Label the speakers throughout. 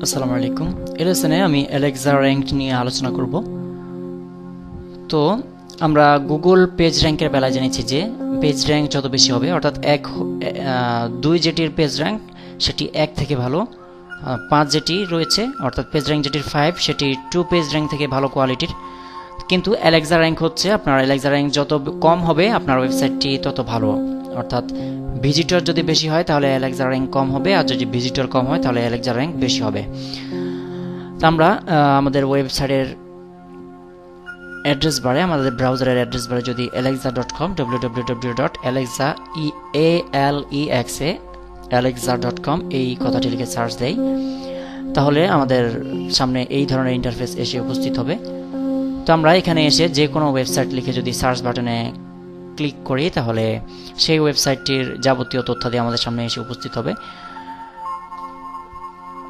Speaker 1: আসসালামু আলাইকুম। এর লেসনে আমি অ্যালেক্সা র্যাঙ্ক নিয়ে আলোচনা করব। তো আমরা গুগল পেজ র্যাঙ্কের বেলায় জেনেছি যে পেজ র্যাঙ্ক যত বেশি হবে, অর্থাৎ 2 যেটির পেজ র্যাঙ্ক সেটি 1 থেকে ভালো, 5 যেটি রয়েছে অর্থাৎ পেজ র্যাঙ্ক যেটির 5 সেটি 2 পেজ র্যাঙ্ক থেকে ভালো কোয়ালিটির। কিন্তু অ্যালেক্সা র্যাঙ্ক হচ্ছে আপনার অ্যালেক্সা র্যাঙ্ক যত কম হবে আপনার ওয়েবসাইটটি তত ভালো, অর্থাৎ ভিজিটর যদি বেশি হয় তাহলে অ্যালেক্সা র্যাঙ্ক কম হবে, আর যদি ভিজিটর কম হয় তাহলে অ্যালেক্সা র্যাঙ্ক বেশি হবে। তো আমরা আমাদের ওয়েবসাইটের অ্যাড্রেস বারে, আমাদের ব্রাউজারের অ্যাড্রেস বারে যদি alexa.com www.alexa.com এই কথাটি লিখে সার্চ দেই, তাহলে আমাদের সামনে এই ধরনের ইন্টারফেস এসে উপস্থিত হবে। তো আমরা এখানে এসে যে কোনো ওয়েবসাইট লিখে যদি সার্চ বাটনে ক্লিক করি তাহলে সেই ওয়েবসাইটটির যাবতীয় তথ্যাদি আমাদের সামনে এসে উপস্থিত হবে।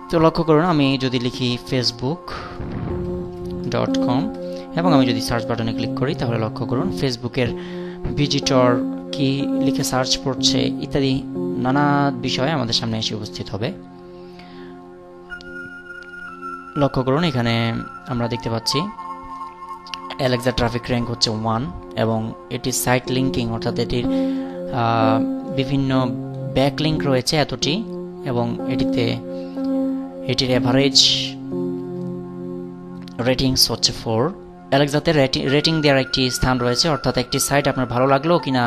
Speaker 1: তো লক্ষ্য করুন, আমি যদি লিখি facebook.com এবং আমি যদি সার্চ বাটনে ক্লিক করি তাহলে লক্ষ্য করুন ফেসবুকের ভিজিটর কি লিখে সার্চ করছে ইত্যাদি নানা বিষয় আমাদের সামনে এসে উপস্থিত হবে। লক্ষ্য করুন, এখানে আমরা দেখতে পাচ্ছি অ্যালেক্সা ট্রাফিক র্যাঙ্ক হচ্ছে 1 এবং এটি সাইট লিঙ্কিং, অর্থাৎ এটির বিভিন্ন ব্যাকলিঙ্ক রয়েছে এতটি, এবং এটির অ্যাভারেজ রেটিংস হচ্ছে 4। অ্যালেক্সাতে রেটিং দেওয়ার একটি স্থান রয়েছে, অর্থাৎ একটি সাইট আপনার ভালো লাগলো কিনা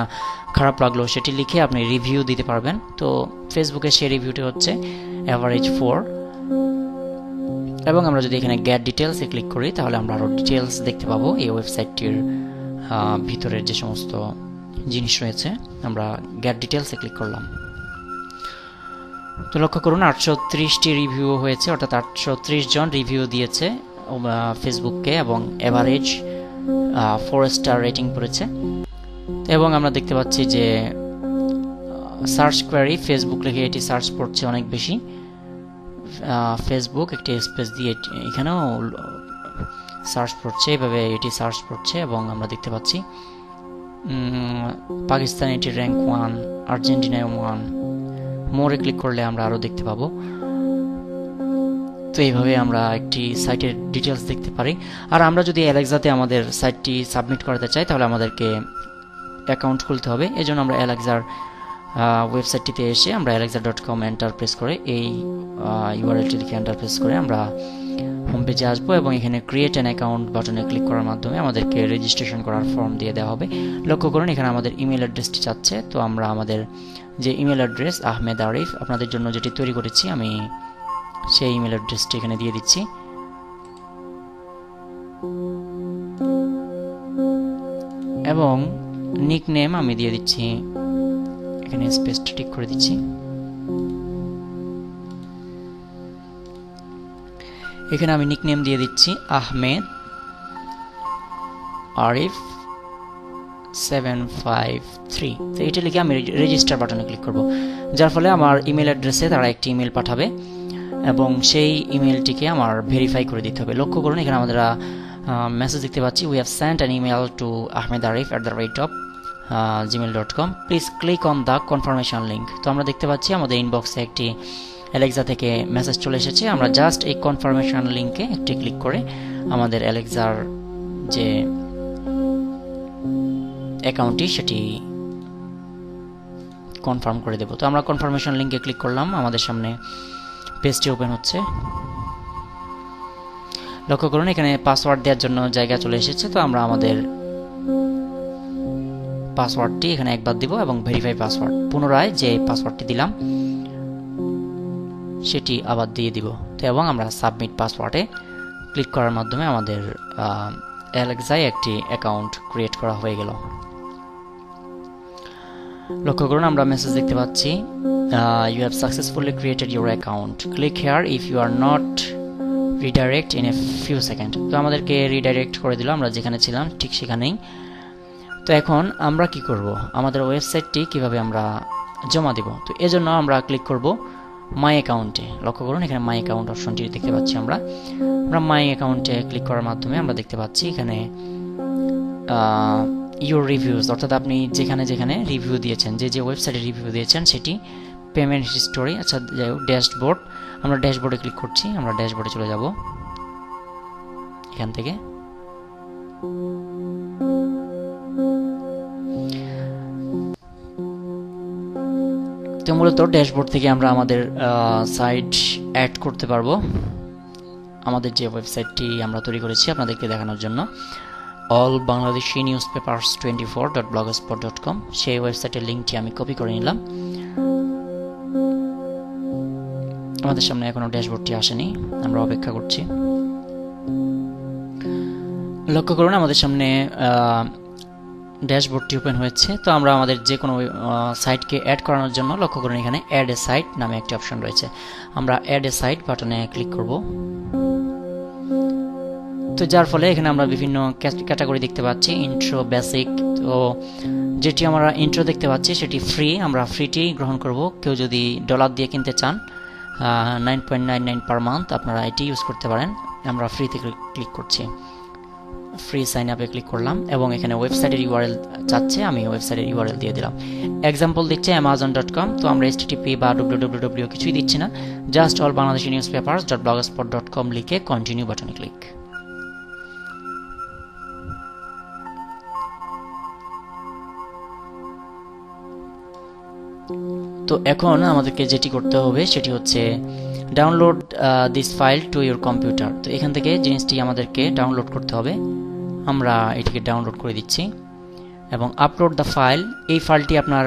Speaker 1: খারাপ লাগলো সেটি লিখে আপনি রিভিউ দিতে পারবেন। তো ফেসবুকে সেই রিভিউটি হচ্ছে অ্যাভারেজ 4। এবং আমরা যদি এখানে গেট ডিটেলসে ক্লিক করি তাহলে আমরা আরও ডিটেলস দেখতে পাবো এই ওয়েবসাইটটির ভিতরের যে সমস্ত জিনিস রয়েছে। আমরা গেট ডিটেলসে ক্লিক করলাম, তো লক্ষ্য করুন 830টি রিভিউ হয়েছে, অর্থাৎ 830 জন রিভিউ দিয়েছে ফেসবুককে এবং এভারেজ 4 স্টার রেটিং পড়েছে। এবং আমরা দেখতে পাচ্ছি যে সার্চ কোয়ারি ফেসবুক লিখে এটি সার্চ করছে অনেক বেশি। ফেসবুক একটি স্পেস দিয়ে এখানেও সার্চ করছে, এভাবে এটি সার্চ করছে। এবং আমরা দেখতে পাচ্ছি পাকিস্তান এটি র্যাঙ্ক 1, আর্জেন্টিনায় 1। মোরে ক্লিক করলে আমরা আরও দেখতে পাবো। তো এইভাবে আমরা একটি সাইটের ডিটেলস দেখতে পারি। আর আমরা যদি অ্যালেক্সাতে আমাদের সাইটটি সাবমিট করাতে চাই তাহলে আমাদেরকে অ্যাকাউন্ট খুলতে হবে। এজন্য আমরা অ্যালেক্সার ওয়েবসাইটটিতে এসে আমরা alexa.com এন্টার প্রেস করে এই ইউআরএলটি লিখে এন্টার প্রেস করে আমরা হোম পেজে আসবো এবং এখানে ক্রিয়েট অ্যান অ্যাকাউন্ট বাটনে ক্লিক করার মাধ্যমে আমাদেরকে রেজিস্ট্রেশন করার ফর্ম দিয়ে দেওয়া হবে। লক্ষ্য করুন এখানে আমাদের ইমেল অ্যাড্রেসটি চাচ্ছে, তো আমরা আমাদের যে ইমেল অ্যাড্রেস আহমেদ আরিফ আপনাদের জন্য যেটি তৈরি করেছি আমি সেই ইমেল অ্যাড্রেসটি এখানে দিয়ে দিচ্ছি। এবং নিকনেম আমি দিয়ে দিচ্ছি, এখানে স্পেসটা ঠিক করে দিচ্ছি। এখানে আমি নিকনেম দিয়ে দিচ্ছি আহমেদ আরিফ 753। তো এটা লিখে আমি রেজিস্টার বাটনে ক্লিক করব, যার ফলে আমার ইমেল অ্যাড্রেসে তারা একটি ইমেল পাঠাবে এবং সেই ইমেলটিকে আমার ভেরিফাই করে দিতে হবে। লক্ষ্য করুন এখানে আমরা মেসেজ দেখতে পাচ্ছি, we have Saint an email to ahmedarif@gmail.com, please click on the confirmation link. তো আমরা দেখতে পাচ্ছি আমাদের ইনবক্সে একটি অ্যালেক্সা থেকে মেসেজ চলে এসেছে। আমরা জাস্ট এই কনফার্মেশন লিঙ্কে একটি ক্লিক করে আমাদের অ্যালেক্সার যে অ্যাকাউন্টটি সেটি কনফার্ম করে দেব। তো আমরা কনফার্মেশন লিঙ্কে ক্লিক করলাম, আমাদের সামনে পেজটি ওপেন হচ্ছে। লক্ষ্য করুন এখানে পাসওয়ার্ড দেওয়ার জন্য জায়গা চলে এসেছে, তো আমরা আমাদের পাসওয়ার্ডটি এখানে একবার দিব এবং ভেরিফাই পাসওয়ার্ড, পুনরায় যে পাসওয়ার্ডটি দিলাম সেটি আবার দিয়ে দিব। তো এবং আমরা সাবমিট পাসওয়ার্ডে ক্লিক করার মাধ্যমে আমাদের অ্যালেক্সায় একটি অ্যাকাউন্ট ক্রিয়েট করা হয়ে গেল। লক্ষ্য করুন আমরা মেসেজ দেখতে পাচ্ছি, you have successfully created your account, click here if you are not redirect in a few second. তো আমাদেরকে রিডাইরেক্ট করে দিল, আমরা যেখানে ছিলাম ঠিক সেখানেই। তো এখন আমরা কি করব, আমাদের ওয়েবসাইটটি কিভাবে আমরা জমা দেব? তো এজন্য আমরা ক্লিক করব মাই অ্যাকাউন্টে। লক্ষ্য করুন এখানে মাই অ্যাকাউন্ট অপশনটি দেখতে পাচ্ছি। আমরা মাই অ্যাকাউন্টে ক্লিক করার মাধ্যমে আমরা দেখতে পাচ্ছি এখানে ইউর রিভিউজ, অর্থাৎ আপনি যেখানে যেখানে রিভিউ দিয়েছেন, যে ওয়েবসাইটে রিভিউ দিয়েছেন সেটি, পেমেন্ট হিস্টোরি, আচ্ছা যাই হোক, ড্যাশবোর্ড আমরা ড্যাশবোর্ডে ক্লিক করছি, আমরা ড্যাশবোর্ডে চলে যাব এখান থেকে। তো মূলত ড্যাশবোর্ড থেকে আমরা আমাদের সাইট অ্যাড করতে পারবো, আমাদের যে ওয়েবসাইটটি আমরা তৈরি করেছি আপনাদেরকে দেখানোর জন্য, all Bangladeshi newspapers 24.blogspot.com, সেই ওয়েবসাইটের লিঙ্কটি আমি কপি করে নিলাম। আমাদের সামনে এখনো ড্যাশবোর্ডটি আসেনি, আমরা অপেক্ষা করছি। লক্ষ্য করুন আমাদের সামনে ড্যাশবোর্ডটি ওপেন হয়েছে। তো আমরা আমাদের যে কোনো সাইটকে অ্যাড করানোর জন্য লক্ষ্য করুন এখানে অ্যাড এ সাইট নামে একটি অপশন রয়েছে, আমরা অ্যাড এ সাইট বাটনে ক্লিক করব। তো যার ফলে এখানে আমরা বিভিন্ন ক্যাটাগরি দেখতে পাচ্ছি, ইন্ট্রো, বেসিক। তো যেটি আমরা ইন্ট্রো দেখতে পাচ্ছি সেটি ফ্রি, আমরা ফ্রিটি গ্রহণ করব। কেউ যদি ডলার দিয়ে কিনতে চান 9.99 পার মান্থ আপনারা এটি ইউজ করতে পারেন। আমরা ফ্রিতে ক্লিক করছি, ফ্রি সাইন আপে ক্লিক করলাম এবং এখানে ওয়েবসাইটের ইউআরএল চাচ্ছে, আমি ওয়েবসাইটের ইউআরএল দিয়ে দিলাম। এক্সাম্পল দিচ্ছে amazon.com, তো আমরা http বা www কিছুই দিচ্ছি না, জাস্ট all Bangladeshi newspapers.blogspot.com লিখে কন্টিনিউ বাটনে ক্লিক। তো এখন আমাদেরকে যেটি করতে হবে সেটি হচ্ছে download this file to your computer. তো এখান থেকে জিনিসটি আমাদেরকে ডাউনলোড করতে হবে, আমরা এটিকে ডাউনলোড করে দিচ্ছি এবং আপলোড দ্য ফাইল। এই ফাইলটি আপনার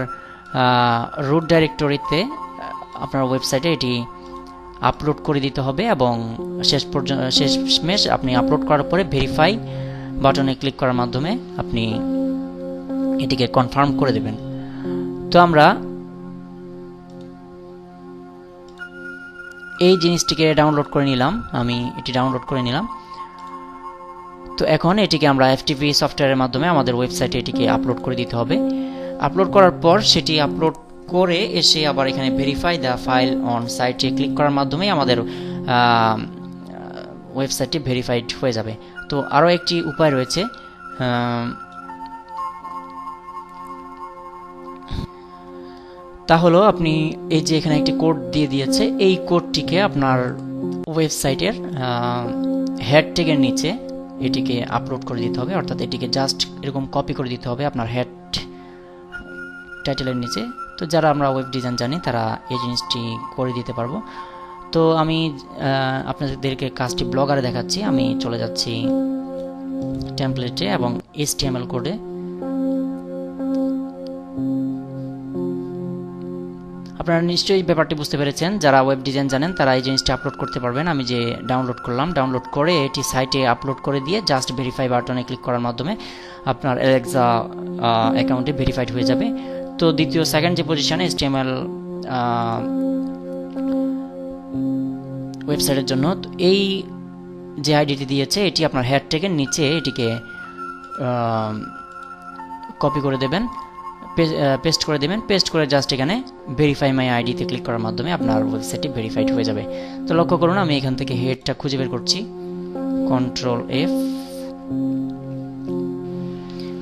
Speaker 1: রুট ডাইরেক্টরিতে আপনার ওয়েবসাইটে এটি আপলোড করে দিতে হবে এবং শেষমেশ আপনি আপলোড করার পরে ভেরিফাই বাটনে ক্লিক করার মাধ্যমে আপনি এটিকে কনফার্ম করে দেবেন। তো আমরা এই জিনিসটিকে ডাউনলোড করে নিলাম, আমি এটি ডাউনলোড করে নিলাম। তো এখন এটিকে আমরা এফটিপি সফটওয়্যারের মাধ্যমে আমাদের ওয়েবসাইটে এটিকে আপলোড করে দিতে হবে। আপলোড করার পর সেটি আপলোড করে এসে আবার এখানে ভেরিফাই দ্য ফাইল অন সাইটে ক্লিক করার মাধ্যমে আমাদের ওয়েবসাইটটি ভেরিফাইড হয়ে যাবে। তো আরও একটি উপায় রয়েছে, তা হলো আপনি এই যে এখানে একটি কোড দিয়ে দিয়েছে, এই কোডটিকে আপনার ওয়েবসাইটের হেড ট্যাগের নিচে এটিকে আপলোড করে দিতে হবে, অর্থাৎ এটিকে জাস্ট এরকম কপি করে দিতে হবে আপনার হেড টাইটেলের নিচে। তো যারা আমরা ওয়েব ডিজাইন জানি তারা এই জিনিসটি করে দিতে পারবো। তো আমি আপনাদেরকে কাজটি ব্লগারে দেখাচ্ছি, আমি চলে যাচ্ছি টেমপ্লেটে এবং HTML কোডে। আপনারা নিশ্চয়ই ব্যাপারটি বুঝতে পেরেছেন, যারা ওয়েব ডিজাইন জানেন তারা এই জিনিসটি আপলোড করতে পারবেন। আমি যে ডাউনলোড করলাম, ডাউনলোড করে এটি সাইটে আপলোড করে দিয়ে জাস্ট ভেরিফাই বাটনে ক্লিক করার মাধ্যমে আপনার অ্যালেক্সা অ্যাকাউন্টে ভেরিফাইড হয়ে যাবে। তো সেকেন্ড যে পজিশনে HTML ওয়েবসাইটের জন্য, তো এই যে আইডিটি দিয়েছে এটি আপনার হেড ট্যাগের নিচে এটিকে কপি করে দেবেন, পেস্ট করে দেবেন, পেস্ট করে জাস্ট এখানে ভেরিফাই মাই আইডিতে ক্লিক করার মাধ্যমে আপনার ওয়েবসাইটটি ভেরিফাইড হয়ে যাবে। তো লক্ষ্য করুন আমি এখান থেকে হেডটা খুঁজে বের করছি, কন্ট্রোল F,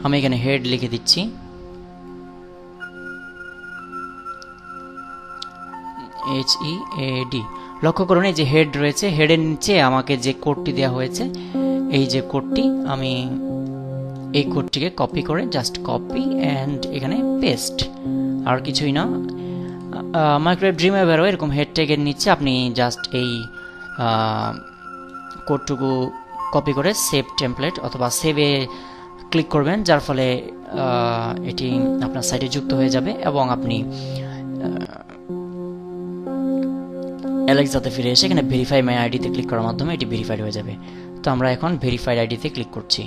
Speaker 1: আমি এখানে হেড লিখে দিচ্ছি, HEAD। লক্ষ্য করুন এই যে হেড রয়েছে, হেডের নিচে আমাকে যে কোডটি দেওয়া হয়েছে, এই যে কোডটি, আমি এই কোডটিকে কপি করে জাস্ট কপি অ্যান্ড এখানে পেস্ট, আর কিছুই না। মাইক্রোওয়েভ ড্রিমওয়েভারও এরকম হেড ট্যাগের নিচে আপনি জাস্ট এই কোডটুকু কপি করে সেভ টেমপ্লেট অথবা সেভে ক্লিক করবেন, যার ফলে এটি আপনার সাইটে যুক্ত হয়ে যাবে এবং আপনি অ্যালেক্সাতে ফিরে এসে এখানে ভেরিফাই মাই আইডিতে ক্লিক করার মাধ্যমে এটি ভেরিফাইড হয়ে যাবে। তো আমরা এখন ভেরিফাইড আইডিতে ক্লিক করছি।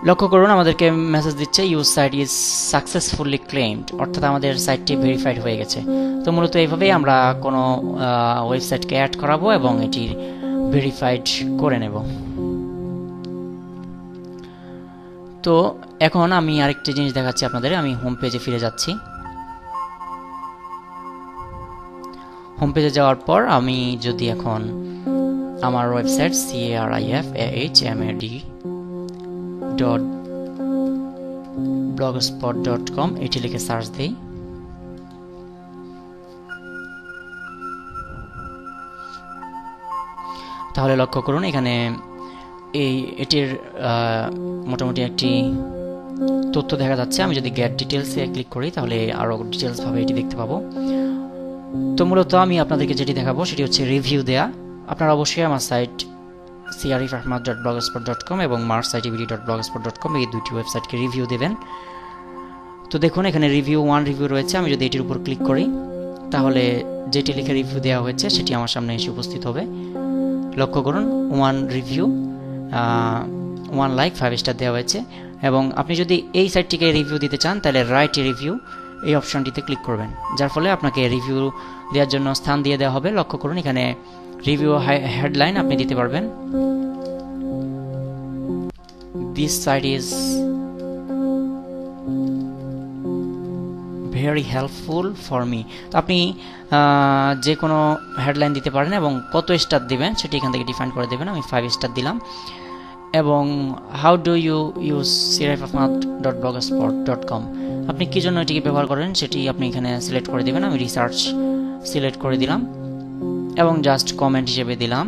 Speaker 1: লক্ষ্য করুন আমাদেরকে মেসেজ দিচ্ছে your site is successfully claimed, অর্থাৎ আমাদের সাইটটি ভেরিফাইড হয়ে গেছে। তো মূলত এইভাবেই আমরা কোনো ওয়েবসাইটকে অ্যাড করাবো এবং এটি ভেরিফাইড করে নেব। তো এখন আমি আরেকটি জিনিস দেখাচ্ছি আপনাদের, আমি হোম পেজে ফিরে যাচ্ছি। হোম পেজে যাওয়ার পর আমি যদি এখন আমার ওয়েবসাইট carifamad.blogspot.com এটি লিখে সার্চ দিই, তাহলে লক্ষ্য করুন এখানে এটির মোটামুটি একটি তথ্য দেখা যাচ্ছে। আমি যদি গেট ডিটেলসে ক্লিক করি তাহলে আরও ডিটেলস ভাবে এটি দেখতে পাবো। তো মূলত আমি আপনাদেরকে যেটি দেখাবো সেটি হচ্ছে রিভিউ দেয়া। আপনারা অবশ্যই আমার সাইট crifahmad.blogspot.com এবং marsitbd.blogspot.com এই দুটি ওয়েবসাইটকে রিভিউ দেবেন। তো দেখুন এখানে রিভিউ 1 রিভিউ রয়েছে। আমি যদি এটির উপর ক্লিক করি তাহলে যেটি লিখে রিভিউ দেওয়া হয়েছে সেটি আমার সামনে এসে উপস্থিত হবে। লক্ষ্য করুন 1 রিভিউ, 1 লাইক, 5 স্টার দেওয়া হয়েছে। এবং আপনি যদি এই সাইটটিকে রিভিউ দিতে চান তাহলে রাইট রিভিউ এই অপশনটিতে ক্লিক করবেন, যার ফলে আপনাকে রিভিউ দেওয়ার জন্য স্থান দিয়ে দেওয়া হবে। লক্ষ্য করুন এখানে রিভিউ হেডলাইন আপনি দিতে পারবেন, this site is very helpful for me. তো আপনি যে কোনো হেডলাইন দিতে পারেন এবং কত স্টার দিবেন সেটি এখান থেকে ডিফাইন করে দেবেন। আমি 5 স্টার দিলাম। এবং how do you use crifahmad.blogspot.com, আপনি কী জন্য এটিকে ব্যবহার করেন সেটি আপনি এখানে সিলেক্ট করে দেবেন। আমি রিসার্চ সিলেক্ট করে দিলাম এবং জাস্ট কমেন্ট হিসেবে দিলাম।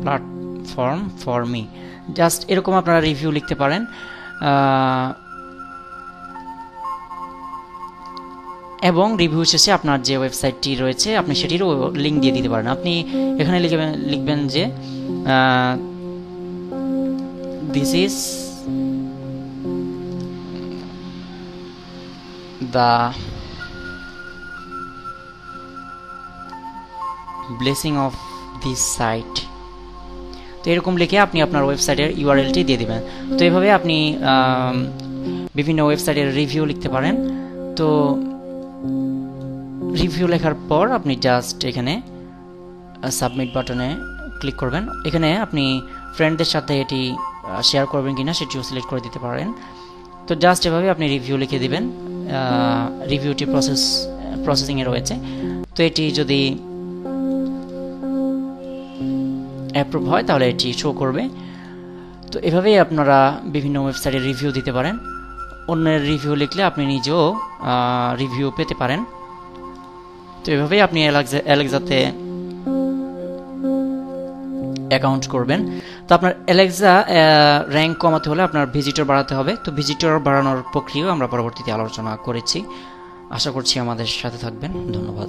Speaker 1: প্ল্যাটফর্ম ফর মি, জাস্ট এরকম আপনারা রিভিউ লিখতে পারেন। এবং রিভিউ শেষে আপনার যে ওয়েবসাইটটি রয়েছে আপনি সেটিরও লিঙ্ক দিয়ে দিতে পারেন। আপনি এখানে লিখবেন যে this is the blessing of this site. তো এরকম লিখে আপনি আপনার ওয়েবসাইটের ইউআরএলটি দিয়ে দিবেন। তো এইভাবে আপনি বিভিন্ন ওয়েবসাইটের রিভিউ লিখতে পারেন। তো রিভিউ লেখার পর আপনি জাস্ট এখানে সাবমিট বাটনে ক্লিক করবেন। এখানে আপনি ফ্রেন্ডদের সাথে এটি শেয়ার করবেন কিনা সেটিও সিলেক্ট করে দিতে পারেন। তো জাস্ট এভাবে আপনি রিভিউ লিখে দিবেন। রিভিউটি প্রসেসিংয়ে রয়েছে। তো এটি যদি অ্যাপ্রুভ হয় তাহলে এটি শো করবে। তো এভাবেই আপনারা বিভিন্ন ওয়েবসাইটে রিভিউ দিতে পারেন। অন্যের রিভিউ লিখলে আপনি নিজেও রিভিউ পেতে পারেন। তো এভাবেই আপনি অ্যালেক্সাতে অ্যাকাউন্ট করবেন। তো আপনার অ্যালেক্সা র্যাঙ্ক কমাতে হলে আপনার ভিজিটর বাড়াতে হবে। তো ভিজিটর বাড়ানোর প্রক্রিয়াও আমরা পরবর্তীতে আলোচনা করেছি। আশা করছি আমাদের সাথে থাকবেন। ধন্যবাদ।